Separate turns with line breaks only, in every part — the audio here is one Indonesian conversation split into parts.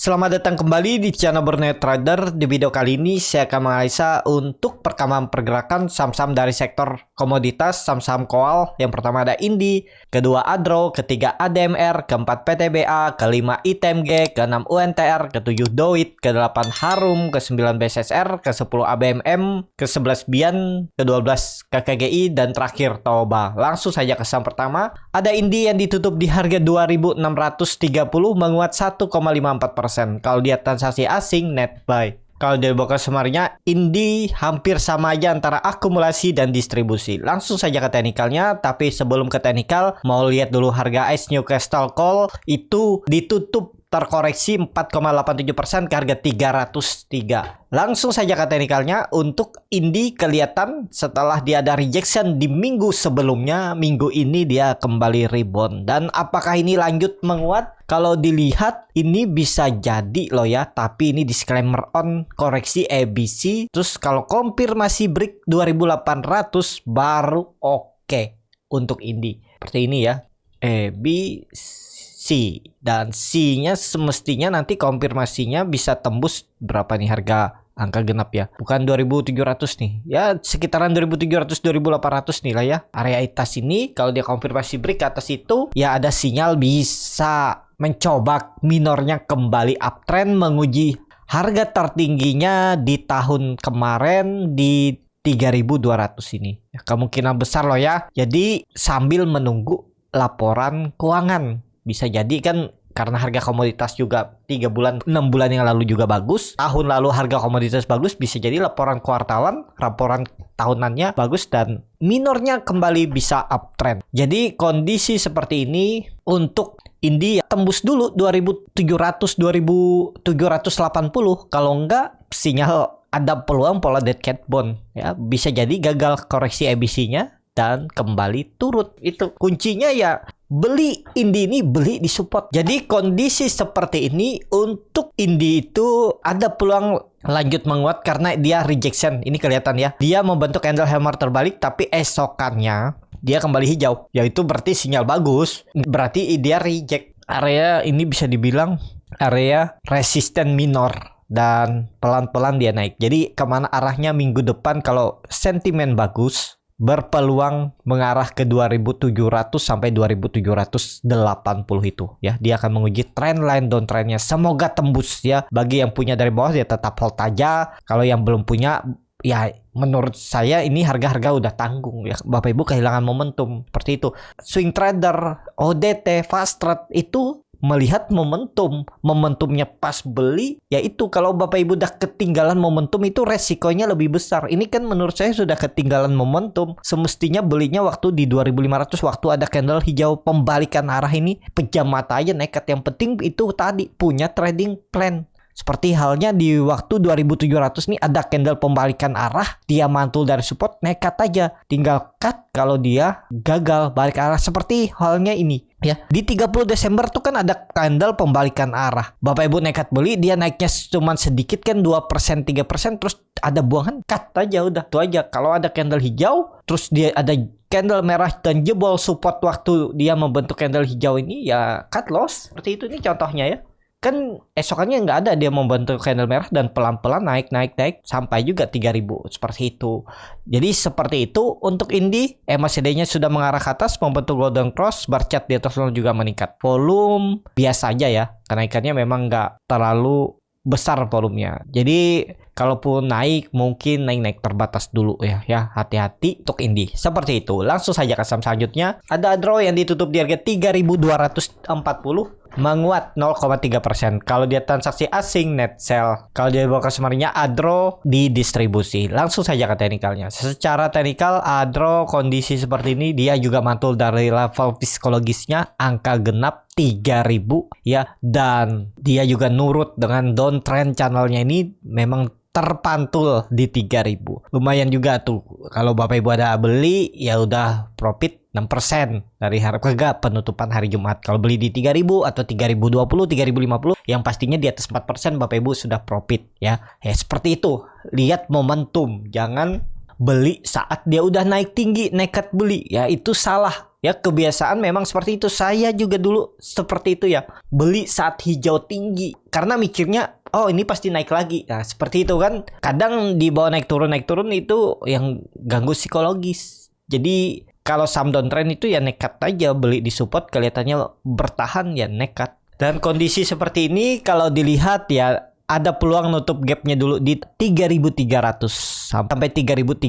Selamat datang kembali di channel Burnet Trader. Di video kali ini saya akan menganalisa untuk perkembangan pergerakan saham-saham dari sektor komoditas, saham-saham koal. Yang pertama ada Indi, kedua Adro, ketiga ADMR, keempat PTBA, kelima ITMG, keenam UNTR, ketujuh Doit, kedelapan Harum, kesembilan BSSR, ke-10 ABMM, ke-11 Bian, ke-12 KKGI, dan terakhir Toba. Langsung saja ke saham pertama. Ada Indi yang ditutup di harga 2.630 menguat 1,54%. Kalau dia transaksi asing net buy. Kalau dari broker summary-nya, Indi hampir sama aja antara akumulasi dan distribusi. Langsung saja ke teknikalnya, tapi sebelum ke teknikal, mau lihat dulu harga ICE Newcastle Coal itu ditutup terkoreksi 4,87% ke harga 303. Langsung saja ke teknikalnya. Untuk Indi kelihatan setelah dia ada rejection di minggu sebelumnya, minggu ini dia kembali rebound. Dan apakah ini lanjut menguat? Kalau dilihat ini bisa jadi loh ya, tapi ini disclaimer on koreksi ABC. Terus kalau konfirmasi break 2800 baru oke untuk Indi. Seperti ini ya. ABC dan C-nya semestinya nanti konfirmasinya bisa tembus berapa nih harga angka genap ya, bukan 2.700 nih ya, sekitaran 2.700 2.800 nih lah ya area atas ini. Kalau dia konfirmasi break ke atas itu ya ada sinyal bisa mencoba minornya kembali uptrend, menguji harga tertingginya di tahun kemarin di 3.200 ini ya, kemungkinan besar loh ya. Jadi sambil menunggu laporan keuangan, bisa jadi kan karena harga komoditas juga 3 bulan 6 bulan yang lalu juga bagus, tahun lalu harga komoditas bagus, bisa jadi laporan kuartalan, laporan tahunannya bagus dan minornya kembali bisa uptrend. Jadi kondisi seperti ini untuk Indi tembus dulu 2.700 2.780, kalau enggak sinyal ada peluang pola dead cat bond ya, bisa jadi gagal koreksi ABC-nya dan kembali turut. Itu kuncinya ya, beli Indi ini, beli di support. Jadi kondisi seperti ini untuk Indi itu ada peluang lanjut menguat karena dia rejection. Ini kelihatan ya, dia membentuk candle hammer terbalik tapi esokannya dia kembali hijau, yaitu berarti sinyal bagus, berarti dia reject. Area ini bisa dibilang area resisten minor dan pelan-pelan dia naik. Jadi kemana arahnya minggu depan kalau sentimen bagus, berpeluang mengarah ke 2.700 sampai 2.780 itu ya. Dia akan menguji trendline downtrendnya. Semoga tembus ya. Bagi yang punya dari bawah dia tetap hold aja. Kalau yang belum punya ya menurut saya ini harga-harga udah tanggung ya. Bapak Ibu kehilangan momentum seperti itu. Swing trader, ODT, fast trade itu melihat momentumnya pas beli, yaitu kalau Bapak Ibu udah ketinggalan momentum itu resikonya lebih besar. Ini kan menurut saya sudah ketinggalan momentum, semestinya belinya waktu di 2.500, waktu ada candle hijau pembalikan arah ini, pejam mata aja nekat. Yang penting itu tadi punya trading plan. Seperti halnya di waktu 2.700 nih ada candle pembalikan arah, dia mantul dari support, nekat aja, tinggal cut kalau dia gagal balik arah. Seperti halnya ini ya, di 30 Desember tuh kan ada candle pembalikan arah, Bapak Ibu nekat beli, dia naiknya cuma sedikit kan 2% 3%, terus ada buangan, cut aja udah, itu aja. Kalau ada candle hijau terus dia ada candle merah dan jebol support waktu dia membentuk candle hijau ini ya cut loss. Seperti itu nih contohnya ya. Kan esokannya nggak ada, dia membentuk candle merah dan pelan-pelan naik sampai juga 3.000 seperti itu. Jadi seperti itu untuk Indi. MACD-nya sudah mengarah ke atas, membentuk golden cross, bar chart di atas juga meningkat. Volume biasa aja ya, kenaikannya memang nggak terlalu besar volumenya. Jadi kalaupun naik mungkin naik terbatas dulu ya. Hati-hati untuk Indi. Seperti itu. Langsung saja ke saham selanjutnya. Ada Adro yang ditutup di harga 3.240 menguat 0,3%. Kalau dia transaksi asing net sell. Kalau dia broker summary-nya Adro di distribusi. Langsung saja ke teknikalnya. Secara teknikal Adro kondisi seperti ini dia juga mantul dari level psikologisnya angka genap 3.000 ya, dan dia juga nurut dengan downtrend channelnya ini memang terpantul di 3.000. Lumayan juga tuh. Kalau Bapak Ibu ada beli ya udah profit 6% dari harga penutupan hari Jumat. Kalau beli di 3.000 atau 3.020, 3.050 yang pastinya di atas 4% Bapak Ibu sudah profit ya. Ya seperti itu. Lihat momentum, jangan beli saat dia udah naik tinggi nekat beli ya, itu salah Ya kebiasaan memang seperti itu. Saya juga dulu seperti itu ya. Beli saat hijau tinggi karena mikirnya oh ini pasti naik lagi. Nah seperti itu kan. Kadang di bawah naik turun itu yang ganggu psikologis. Jadi kalau saham downtrend itu ya nekat aja beli di support, kelihatannya bertahan ya nekat. Dan kondisi seperti ini kalau dilihat ya ada peluang nutup gapnya dulu di 3.300 sampai 3.380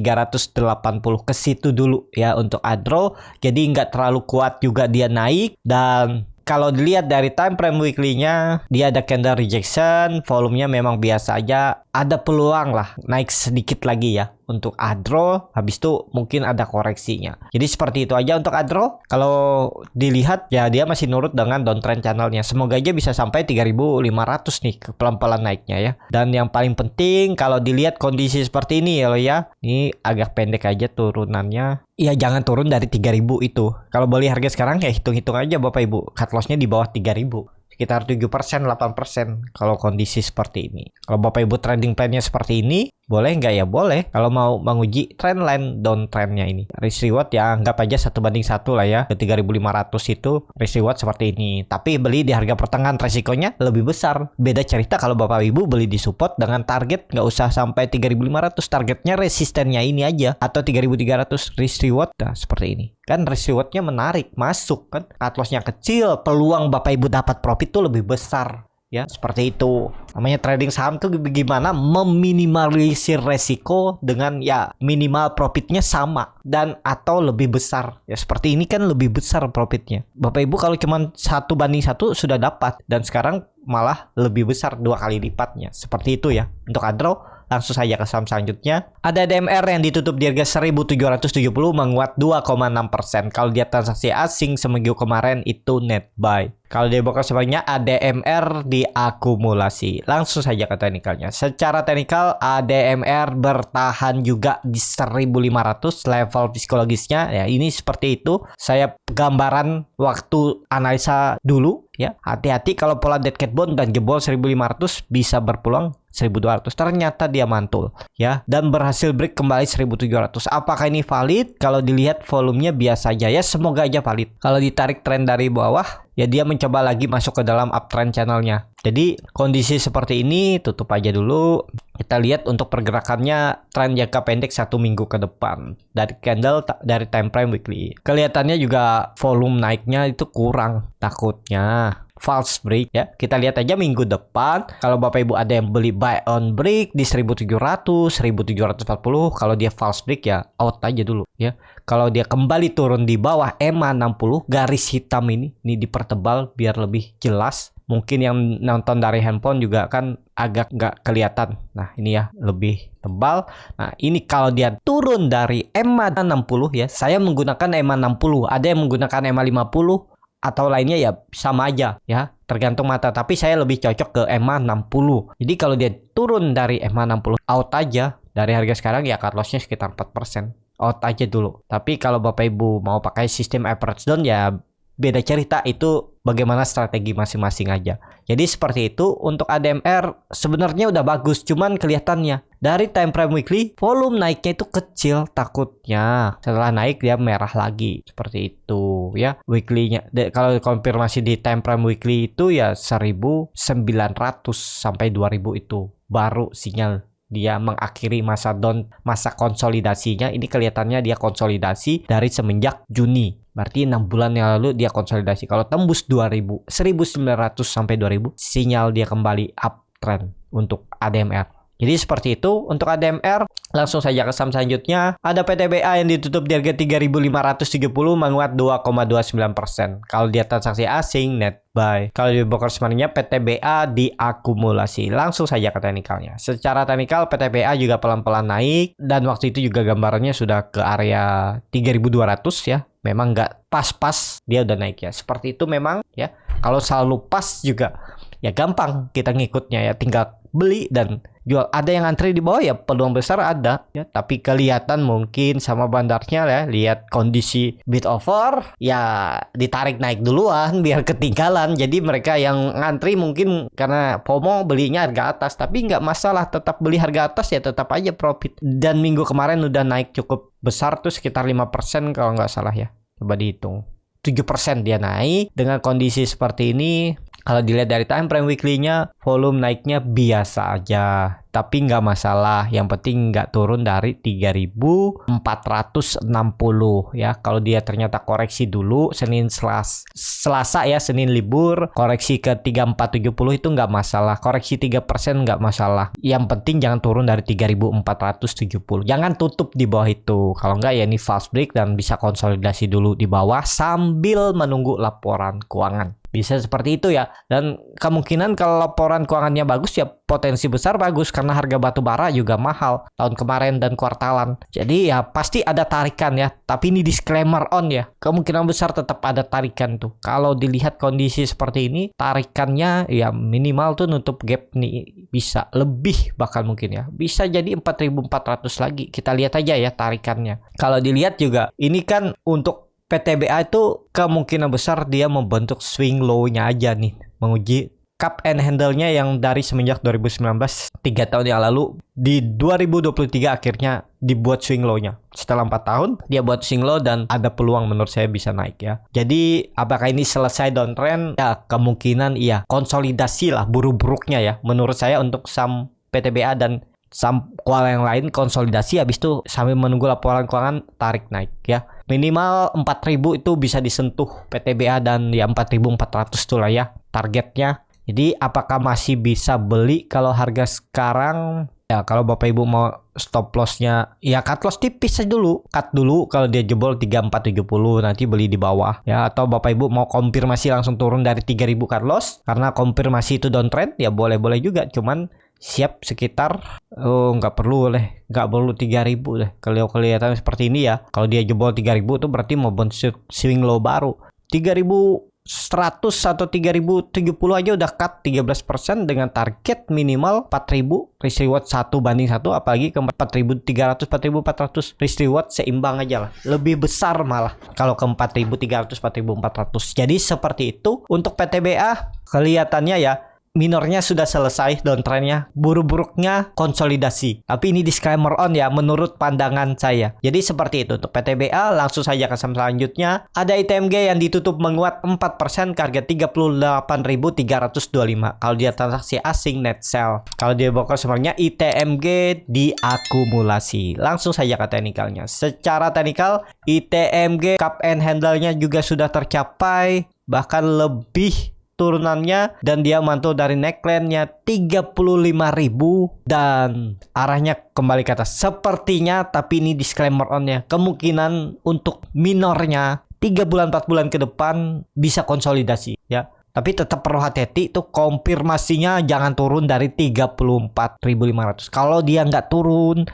ke situ dulu ya untuk Adro. Jadi nggak terlalu kuat juga dia naik. Dan kalau dilihat dari time frame weekly-nya, dia ada candle rejection, volumenya memang biasa aja. Ada peluang lah naik sedikit lagi ya untuk Adro. Habis itu mungkin ada koreksinya. Jadi seperti itu aja untuk Adro. Kalau dilihat ya dia masih nurut dengan downtrend channelnya. Semoga aja bisa sampai 3.500 nih pelan-pelan naiknya ya. Dan yang paling penting kalau dilihat kondisi seperti ini ya lo ya. Ini agak pendek aja turunannya. Iya jangan turun dari 3.000 itu. Kalau beli harga sekarang ya hitung-hitung aja Bapak Ibu. Cut loss-nya di bawah 3.000. Sekitar 7%, 8% kalau kondisi seperti ini. Kalau Bapak Ibu trading plan-nya seperti ini, boleh nggak ya? Boleh. Kalau mau menguji trendline downtrend-nya ini. Risk reward ya anggap aja 1:1 lah ya. Ke 3.500 itu risk reward seperti ini. Tapi beli di harga pertengahan resikonya lebih besar. Beda cerita kalau Bapak Ibu beli di support dengan target nggak usah sampai 3.500. Targetnya resistennya ini aja. Atau 3.300 risk reward. Nah seperti ini. Kan risk reward-nya menarik. Masuk kan. Cut loss-nya kecil. Peluang Bapak Ibu dapat profit itu lebih besar. Ya, seperti itu. Namanya trading saham tuh gimana meminimalisir resiko dengan ya minimal profitnya sama dan atau lebih besar. Ya seperti ini kan lebih besar profitnya. Bapak Ibu kalau cuma 1:1 sudah dapat dan sekarang malah lebih besar 2 kali lipatnya. Seperti itu ya. Untuk Adro langsung saja ke saham selanjutnya. Ada ADMR yang ditutup di harga 1.770 menguat 2,6%. Kalau dia transaksi asing seminggu kemarin itu net buy. Kalau di broker sebaliknya ADMR diakumulasi. Langsung saja ke teknikalnya. Secara teknikal ADMR bertahan juga di 1.500 level psikologisnya. Ya ini seperti itu. Saya gambaran waktu analisa dulu ya. Hati-hati kalau pola dead cat bone dan jebol 1.500 bisa berpeluang 1.200. Ternyata dia mantul ya dan berhasil break kembali 1.700. Apakah ini valid? Kalau dilihat volumenya biasa aja ya, semoga aja valid. Kalau ditarik tren dari bawah ya dia mencoba lagi masuk ke dalam uptrend channelnya. Jadi kondisi seperti ini tutup aja dulu. Kita lihat untuk pergerakannya tren jangka pendek 1 minggu ke depan dari candle dari time frame weekly. Kelihatannya juga volume naiknya itu kurang, takutnya false break ya. Kita lihat aja minggu depan kalau Bapak Ibu ada yang beli buy on break di 1.700, 1.740, kalau dia false break ya out aja dulu ya. Kalau dia kembali turun di bawah EMA 60 garis hitam ini dipertebal biar lebih jelas. Mungkin yang nonton dari handphone juga kan agak nggak kelihatan. Nah ini ya lebih tebal. Nah ini kalau dia turun dari EMA 60 ya, saya menggunakan EMA 60. Ada yang menggunakan EMA 50 atau lainnya ya sama aja ya, tergantung mata. Tapi saya lebih cocok ke EMA 60. Jadi kalau dia turun dari EMA 60 out aja dari harga sekarang ya cut loss-nya sekitar 4%. Out aja dulu. Tapi kalau Bapak Ibu mau pakai sistem average down ya beda cerita, itu bagaimana strategi masing-masing aja. Jadi seperti itu untuk ADMR sebenarnya udah bagus, cuman kelihatannya dari time frame weekly volume naiknya itu kecil, takutnya setelah naik dia merah lagi seperti itu ya. Weekly-nya kalau konfirmasi di time frame weekly itu ya 1.900 sampai 2.000 itu baru sinyal dia mengakhiri masa down, masa konsolidasinya. Ini kelihatannya dia konsolidasi dari semenjak Juni. Berarti 6 bulan yang lalu dia konsolidasi. Kalau tembus 2.000, 1.900 sampai 2.000, sinyal dia kembali uptrend untuk ADMR. Jadi seperti itu untuk ADMR. Langsung saja ke saham selanjutnya. Ada PTBA yang ditutup di harga 3.570 menguat 2,29%. Kalau dia transaksi asing net buy. Kalau di broker sebenarnya PTBA diakumulasi. Langsung saja ke teknikalnya. Secara teknikal PTBA juga pelan-pelan naik dan waktu itu juga gambarannya sudah ke area 3.200 ya. Memang nggak pas-pas dia udah naik ya. Seperti itu memang ya. Kalau selalu pas juga ya gampang kita ngikutnya ya. Tinggal beli dan jual. Ada yang antri di bawah ya peluang besar ada ya, tapi kelihatan mungkin sama bandarnya ya, lihat kondisi bid offer ya ditarik naik duluan biar ketinggalan. Jadi mereka yang ngantri mungkin karena FOMO belinya harga atas, tapi nggak masalah, tetap beli harga atas ya tetap aja profit. Dan minggu kemarin udah naik cukup besar tuh sekitar 5% kalau nggak salah ya. Coba dihitung. 7% dia naik dengan kondisi seperti ini. Kalau dilihat dari time frame weekly-nya, volume naiknya biasa aja, tapi nggak masalah. Yang penting nggak turun dari 3.460 ya. Kalau dia ternyata koreksi dulu Senin Selasa ya, Senin libur, koreksi ke 3470 itu nggak masalah. Koreksi 3% nggak masalah. Yang penting jangan turun dari 3.470. Jangan tutup di bawah itu. Kalau nggak ya ini false break dan bisa konsolidasi dulu di bawah sambil menunggu laporan keuangan. Bisa seperti itu ya. Dan kemungkinan kalau laporan keuangannya bagus ya potensi besar bagus karena harga batu bara juga mahal tahun kemarin dan kuartalan. Jadi ya pasti ada tarikan ya. Tapi ini disclaimer on ya. Kemungkinan besar tetap ada tarikan tuh. Kalau dilihat kondisi seperti ini, tarikannya ya minimal tuh nutup gap nih bisa lebih bahkan mungkin ya. Bisa jadi 4.400 lagi. Kita lihat aja ya tarikannya. Kalau dilihat juga ini kan untuk PTBA itu kemungkinan besar dia membentuk swing low-nya aja nih, menguji cup and handle-nya yang dari semenjak 2019, 3 tahun yang lalu, di 2023 akhirnya dibuat swing low-nya. Setelah 4 tahun, dia buat swing low dan ada peluang menurut saya bisa naik ya. Jadi, apakah ini selesai downtrend? Ya, kemungkinan iya. Konsolidasi lah buruk-buruknya ya. Menurut saya untuk saham PTBA dan saham yang lain konsolidasi, habis itu sambil menunggu laporan keuangan tarik naik ya. Minimal 4.000 itu bisa disentuh PTBA dan ya 4.400 tuh lah ya targetnya. Jadi apakah masih bisa beli kalau harga sekarang? Ya kalau Bapak Ibu mau stop lossnya ya cut loss tipis aja dulu. Cut dulu kalau dia jebol 3.470 nanti beli di bawah ya. Atau Bapak Ibu mau konfirmasi langsung turun dari 3.000 cut loss karena konfirmasi itu downtrend ya boleh-boleh juga. Cuman siap sekitar nggak perlu 3.000 deh. Kalau kelihatan seperti ini ya, kalau dia jebol 3.000 itu berarti mau bentuk swing low baru. 3.100 atau 3.070 aja udah cut 13% dengan target minimal 4.000 risk reward 1:1, apalagi ke 4.300 4.400 risk reward seimbang aja lah, lebih besar malah kalau ke 4.300 4.400. Jadi seperti itu untuk PTBA. Kelihatannya ya minornya sudah selesai downtrendnya, buruk-buruknya konsolidasi. Tapi ini disclaimer on ya, menurut pandangan saya. Jadi seperti itu untuk PTBA. Langsung saja ke saham selanjutnya. Ada ITMG yang ditutup menguat 4% ke harga 38.325. Kalau dia transaksi asing net sell. Kalau dia broker sebenarnya ITMG diakumulasi. Langsung saja ke teknikalnya. Secara teknikal ITMG cup and handle-nya juga sudah tercapai, bahkan lebih turunannya, dan dia mantul dari neckline-nya 35.000 dan arahnya kembali ke atas sepertinya. Tapi ini disclaimer on-nya, kemungkinan untuk minornya 3 bulan 4 bulan ke depan bisa konsolidasi ya. Tapi tetap perlu hati-hati tuh, konfirmasinya jangan turun dari 34.500. Kalau dia nggak turun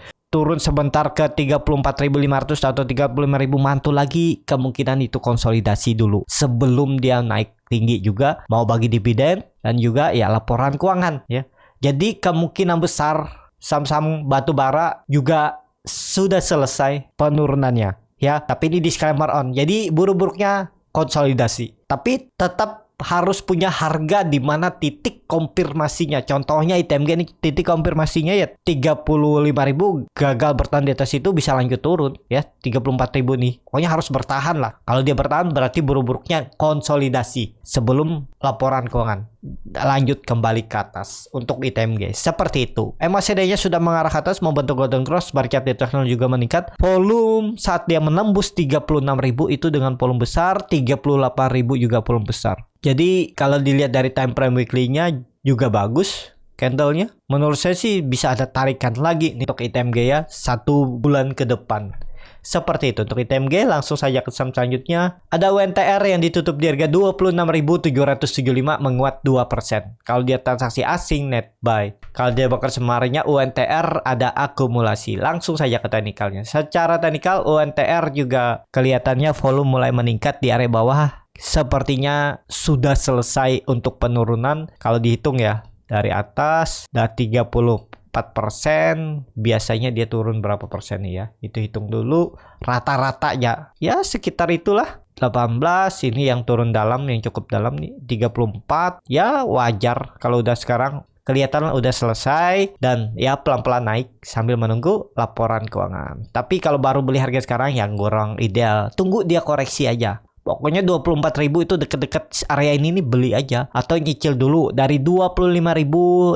sebentar ke 34.500 atau 35.000 mantul lagi, kemungkinan itu konsolidasi dulu sebelum dia naik tinggi juga, mau bagi dividen dan juga ya laporan keuangan ya. Jadi kemungkinan besar saham-saham batu bara juga sudah selesai penurunannya ya. Tapi ini disclaimer on. Jadi buruk-buruknya konsolidasi. Tapi tetap harus punya harga di mana titik konfirmasinya. Contohnya ITMG ini titik konfirmasinya ya 35.000, gagal bertahan di atas itu bisa lanjut turun ya 34.000 nih. Pokoknya harus bertahan lah. Kalau dia bertahan berarti buruk-buruknya konsolidasi sebelum laporan keuangan lanjut kembali ke atas untuk ITMG. Seperti itu. MACD-nya sudah mengarah ke atas membentuk golden cross, bar chart di juga meningkat. Volume saat dia menembus 36.000 itu dengan volume besar, 38.000 juga volume besar. Jadi kalau dilihat dari time frame weekly-nya juga bagus candle-nya. Menurut saya sih bisa ada tarikan lagi nih untuk ITMG ya 1 bulan ke depan. Seperti itu untuk ITMG. Langsung saja ke saham selanjutnya. Ada UNTR yang ditutup di harga 26.775 menguat 2%. Kalau dia transaksi asing net buy. Kalau dia broker semarnya UNTR ada akumulasi. Langsung saja ke teknikalnya. Secara teknikal UNTR juga kelihatannya volume mulai meningkat di area bawah. Sepertinya sudah selesai untuk penurunan. Kalau dihitung ya dari atas udah 34%, biasanya dia turun berapa persen nih ya? Itu hitung dulu rata-rata ya sekitar itulah 18. Ini yang turun dalam, yang cukup dalam nih 34. Ya wajar kalau udah sekarang kelihatan udah selesai dan ya pelan-pelan naik sambil menunggu laporan keuangan. Tapi kalau baru beli harga sekarang yang kurang ideal, tunggu dia koreksi aja. Pokoknya 24.000 itu deket-deket area ini nih beli aja atau nyicil dulu dari 25.500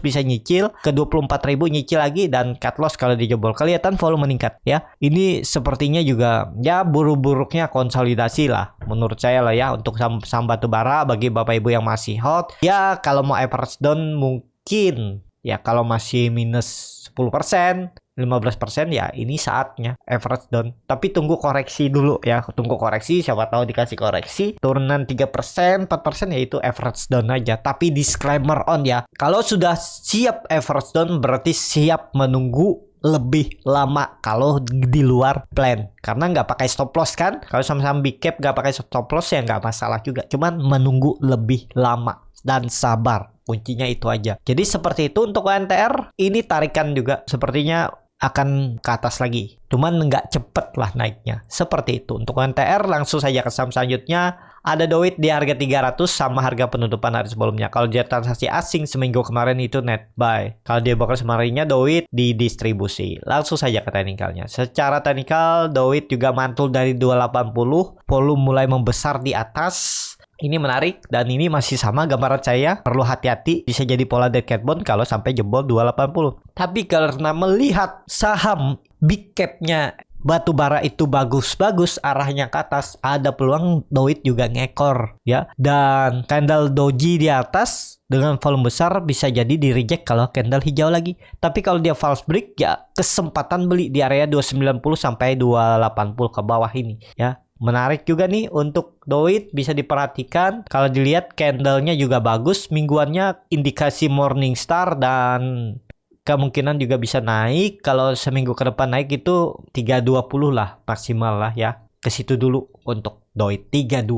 bisa nyicil ke 24.000 nyicil lagi dan cut loss kalau dijebol. Kelihatan volume meningkat ya. Ini sepertinya juga ya buruk-buruknya konsolidasi lah menurut saya lah ya untuk saham batubara bagi Bapak Ibu yang masih hot. Ya kalau mau average down mungkin ya kalau masih minus 10%, 15% ya ini saatnya average down. Tapi tunggu koreksi dulu ya. Tunggu koreksi, siapa tahu dikasih koreksi turunan 3%, 4% ya itu average down aja. Tapi disclaimer on ya. Kalau sudah siap average down berarti siap menunggu lebih lama kalau di luar plan. Karena nggak pakai stop loss kan. Kalau sama-sama big cap nggak pakai stop loss ya nggak masalah juga. Cuman menunggu lebih lama dan sabar. Kuncinya itu aja. Jadi seperti itu untuk UNTR. Ini tarikan juga sepertinya akan ke atas lagi. Cuman nggak cepet lah naiknya. Seperti itu. Untuk UNTR langsung saja ke saham selanjutnya. Ada Doit di harga 300 sama harga penutupan hari sebelumnya. Kalau dia transaksi asing seminggu kemarin itu net buy. Kalau dia bakal semarinya Doit di distribusi. Langsung saja ke teknikalnya. Secara teknikal Doit juga mantul dari 280. Volume mulai membesar di atas. Ini menarik dan ini masih sama gambaran saya. Perlu hati-hati bisa jadi pola dead cat bond kalau sampai jebol 280. Tapi karena melihat saham big capnya batubara itu bagus-bagus arahnya ke atas, ada peluang Doit juga ngekor ya. Dan candle doji di atas dengan volume besar bisa jadi di reject kalau candle hijau lagi. Tapi kalau dia false break ya kesempatan beli di area 290 sampai 280 ke bawah ini ya. Menarik juga nih untuk Doit bisa diperhatikan. Kalau dilihat candlenya juga bagus. Mingguannya indikasi Morningstar dan kemungkinan juga bisa naik. Kalau seminggu ke depan naik itu 320 lah maksimal lah ya. Ke situ dulu untuk Doit 320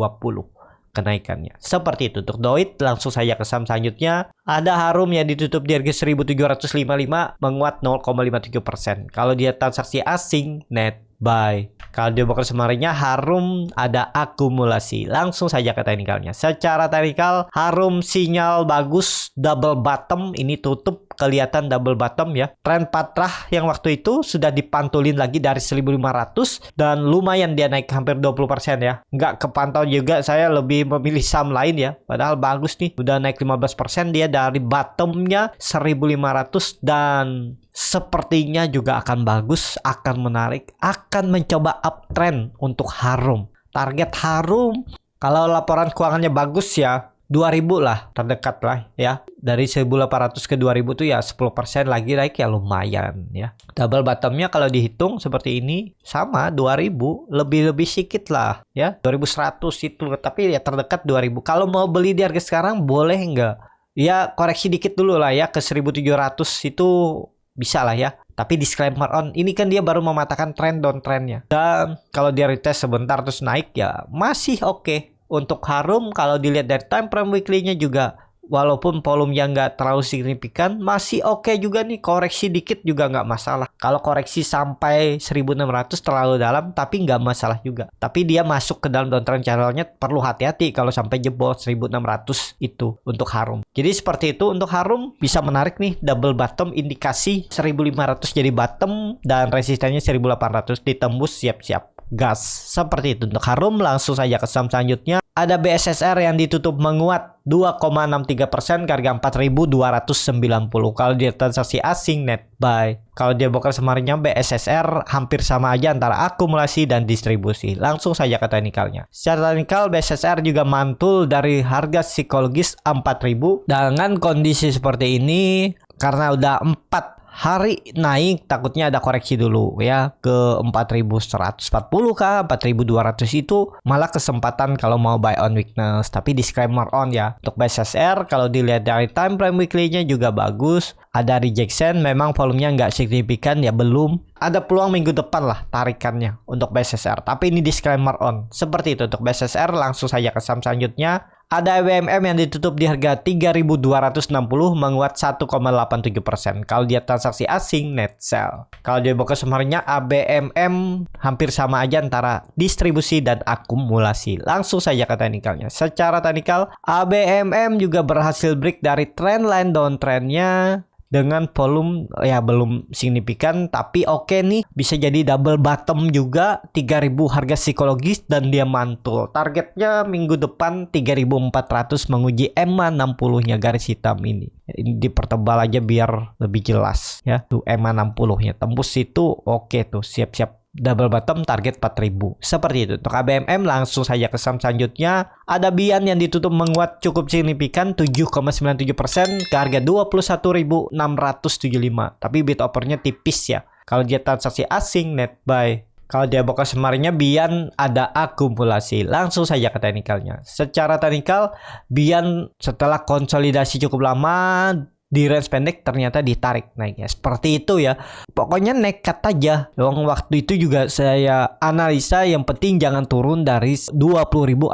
kenaikannya. Seperti itu untuk Doit. Langsung saja ke saham selanjutnya. Ada Harum yang ditutup di harga 1755 menguat 0,53%. Kalau dia transaksi asing net buy. Kalau dia bakal semarinya Harum ada akumulasi. Langsung saja ke teknikalnya. Secara teknikal Harum sinyal bagus double bottom. Ini tutup kelihatan double bottom ya. Tren patrah yang waktu itu sudah dipantulin lagi dari 1500 dan lumayan dia naik hampir 20% ya. Nggak kepantau juga, saya lebih memilih saham lain ya. Padahal bagus nih. Udah naik 15% dia dari bottomnya 1500 dan sepertinya juga akan bagus, akan menarik, akan mencoba uptrend untuk Harum. Target Harum kalau laporan keuangannya bagus ya 2000 lah, terdekat lah ya. Dari 1800 ke 2000 tuh ya 10% lagi naik ya lumayan ya. Double bottomnya kalau dihitung seperti ini sama 2000, lebih sedikit lah ya. 2100 itu, tapi ya terdekat 2000. Kalau mau beli di harga sekarang boleh nggak? Ya koreksi dikit dulu lah ya ke 1700 itu bisa lah ya. Tapi disclaimer on, ini kan dia baru mematahkan trend downtrendnya. Dan kalau dia retest sebentar terus naik ya masih oke. Untuk Harum kalau dilihat dari time frame weekly-nya juga walaupun volume yang nggak terlalu signifikan masih oke juga nih. Koreksi dikit juga nggak masalah. Kalau koreksi sampai 1600 terlalu dalam tapi nggak masalah juga. Tapi dia masuk ke dalam downtrend channelnya, perlu hati-hati kalau sampai jebol 1600 itu untuk Harum. Jadi seperti itu untuk Harum, bisa menarik nih double bottom, indikasi 1500 jadi bottom dan resistennya 1800 ditembus, siap-siap gas. Seperti itu untuk Harum. Langsung saja ke saham selanjutnya. Ada BSSR yang ditutup menguat 2,63% ke harga 4.290. Kalau dia transaksi asing net buy. Kalau dia broker semarinya BSSR hampir sama aja antara akumulasi dan distribusi. Langsung saja ke teknikalnya. Secara teknikal BSSR juga mantul dari harga psikologis 4.000. Dengan kondisi seperti ini karena udah 4 hari naik, takutnya ada koreksi dulu ya ke 4140 kah, 4200 itu malah kesempatan kalau mau buy on weakness. Tapi disclaimer on ya. Untuk BSSR kalau dilihat dari time frame weekly-nya juga bagus. Ada rejection, memang volumenya nggak signifikan ya, belum. Ada peluang minggu depan lah tarikannya untuk BSSR. Tapi ini disclaimer on. Seperti itu untuk BSSR. Langsung saja ke saham selanjutnya. Ada BMM yang ditutup di harga 3.260 menguat 1,87%. Kalau dia transaksi asing net sell. Kalau dia buka sumbernya ABMM hampir sama aja antara distribusi dan akumulasi. Langsung saja ke teknikalnya. Secara teknikal ABMM juga berhasil break dari trendline downtrendnya dengan volume ya belum signifikan, tapi oke nih, bisa jadi double bottom juga 3.000 harga psikologis dan dia mantul. Targetnya minggu depan 3.400 menguji EMA 60-nya garis hitam ini. Ini dipertebal aja biar lebih jelas ya. Tuh EMA 60-nya tembus itu oke tuh, siap-siap double bottom target 4.000. Seperti itu. Untuk ABMM langsung saja ke saham selanjutnya. Ada Bian yang ditutup menguat cukup signifikan 7,97% ke harga 21.675. Tapi bid offernya tipis ya. Kalau dia transaksi asing net buy. Kalau dia buka semarinnya Bian ada akumulasi. Langsung saja ke teknikalnya. Secara teknikal Bian setelah konsolidasi cukup lama di range pendek ternyata ditarik naiknya. Seperti itu ya. Pokoknya nekat aja. Waktu itu juga saya analisa yang penting jangan turun dari 20.000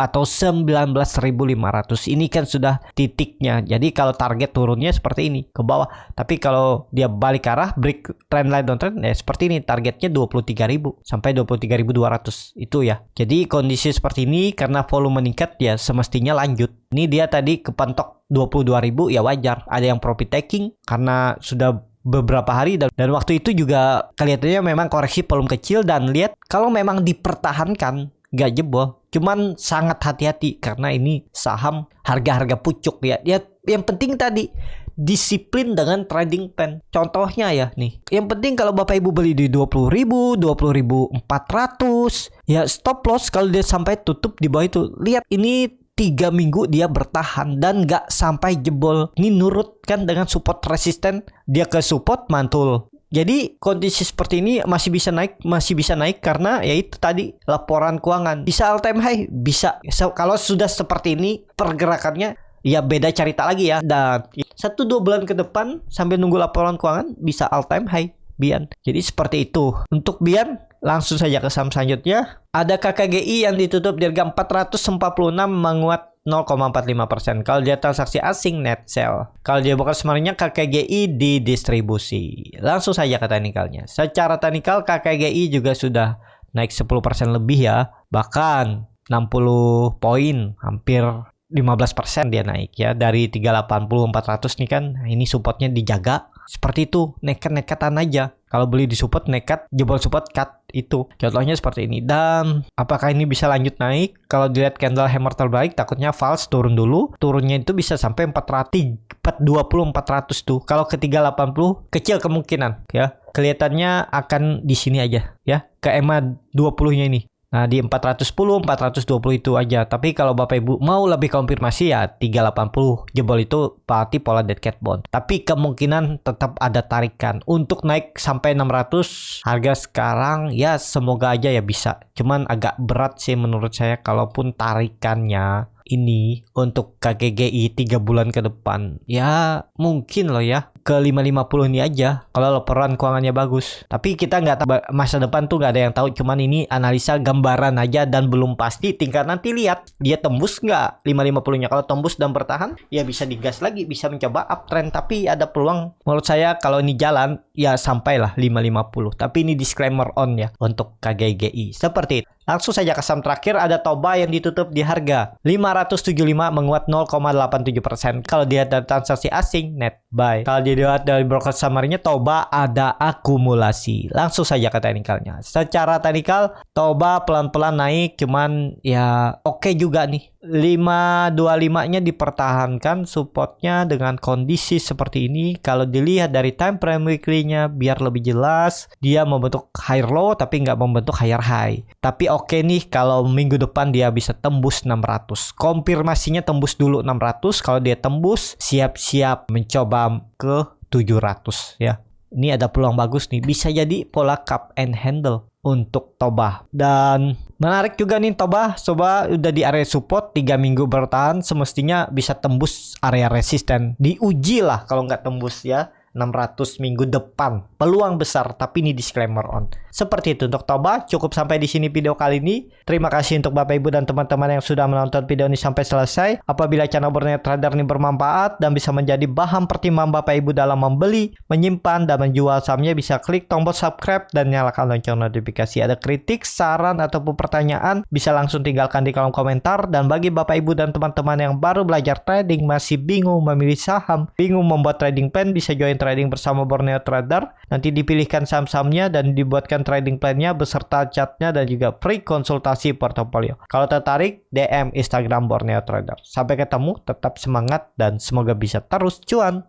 atau 19.500. Ini kan sudah titiknya. Jadi kalau target turunnya seperti ini ke bawah. Tapi kalau dia balik arah break trendline downtrend seperti ini targetnya 23.000 sampai 23.200 itu ya. Jadi kondisi seperti ini karena volume meningkat ya semestinya lanjut. Ini dia tadi kepentok 22.000 ya wajar. Ada yang profit taking karena sudah beberapa hari dan waktu itu juga kelihatannya memang koreksi volume kecil dan lihat kalau memang dipertahankan gak jebol. Cuman sangat hati-hati karena ini saham harga-harga pucuk ya. Yang penting tadi disiplin dengan trading plan. Contohnya ya nih. Yang penting kalau Bapak Ibu beli di 20.000, 20.400 ya stop loss kalau dia sampai tutup di bawah itu. Lihat ini 3 minggu dia bertahan dan gak sampai jebol. Ini nurut kan dengan support resisten. Dia ke support mantul. Jadi kondisi seperti ini masih bisa naik karena ya itu tadi laporan keuangan. Bisa all time high, bisa. Kalau sudah seperti ini pergerakannya ya beda cerita lagi ya. Dan 1-2 bulan ke depan sambil nunggu laporan keuangan bisa all time high Bian. Jadi seperti itu. Untuk Bian langsung saja ke saham selanjutnya. Ada KKGI yang ditutup di harga 446 menguat 0,45%. Kalau dia transaksi asing net sell. Kalau dia buka semarinnya KKGI di distribusi. Langsung saja ke teknikalnya. Secara teknikal KKGI juga sudah naik 10% lebih ya. Bahkan 60 poin, hampir 15% dia naik ya. Dari 380 400 nih kan. Ini supportnya dijaga. Seperti itu, nekat-nekatan aja. Kalau beli di support nekat, jebol support cut itu. Contohnya seperti ini. Dan apakah ini bisa lanjut naik? Kalau dilihat candle hammer terbaik, takutnya false turun dulu. Turunnya itu bisa sampai 420 400 tuh. Kalau ke 380 kecil kemungkinan ya. Kelihatannya akan di sini aja ya. Ke EMA 20-nya ini. Nah di 410, 420 itu aja. Tapi kalau Bapak Ibu mau lebih konfirmasi ya 380 jebol itu berarti pola dead cat bond. Tapi kemungkinan tetap ada tarikan. Untuk naik sampai 600 harga sekarang ya semoga aja ya bisa. Cuman agak berat sih menurut saya kalaupun tarikannya ini untuk KGGI 3 bulan ke depan. Ya mungkin loh ya ke 550 ini aja kalau laporan keuangannya bagus. Tapi kita nggak tahu masa depan tuh nggak ada yang tahu. Cuman ini analisa gambaran aja dan belum pasti. Tinggal nanti lihat dia tembus nggak 550-nya. Kalau tembus dan bertahan ya bisa digas lagi, bisa mencoba uptrend. Tapi ada peluang menurut saya kalau ini jalan ya sampailah 550. Tapi ini disclaimer on ya untuk KGGI. Seperti itu. Langsung saja ke saham terakhir ada Toba yang ditutup di harga 575 menguat 0,87%. Kalau dia ada transaksi asing net buy. Kalau dilihat dari broker summary-nya Toba ada akumulasi. Langsung saja ke teknikalnya. Secara teknikal Toba pelan-pelan naik cuman ya oke juga nih. 525-nya dipertahankan supportnya dengan kondisi seperti ini. Kalau dilihat dari time frame weekly-nya biar lebih jelas, dia membentuk higher low tapi nggak membentuk higher high. Tapi oke nih kalau minggu depan dia bisa tembus 600. Konfirmasinya tembus dulu 600. Kalau dia tembus siap-siap mencoba ke 700 ya. Ini ada peluang bagus nih. Bisa jadi pola cup and handle untuk Toba. Dan menarik juga nih Toba udah di area support 3 minggu bertahan, semestinya bisa tembus area resisten. Diuji lah kalau nggak tembus ya. 600 minggu depan. Peluang besar, tapi ini disclaimer on. Seperti itu untuk Toba. Cukup sampai di sini video kali ini. Terima kasih untuk Bapak Ibu dan teman-teman yang sudah menonton video ini sampai selesai. Apabila channel Borneo Trader ini bermanfaat dan bisa menjadi bahan pertimbangan Bapak Ibu dalam membeli, menyimpan, dan menjual sahamnya, bisa klik tombol subscribe dan nyalakan lonceng notifikasi. Ada kritik, saran, ataupun pertanyaan, bisa langsung tinggalkan di kolom komentar. Dan bagi Bapak Ibu dan teman-teman yang baru belajar trading, masih bingung memilih saham, bingung membuat trading plan, bisa join trading bersama Borneo Trader. Nanti dipilihkan saham-sahamnya dan dibuatkan trading plan-nya beserta chartnya dan juga free konsultasi portofolio. Kalau tertarik, DM Instagram Borneo Trader. Sampai ketemu, tetap semangat dan semoga bisa terus cuan.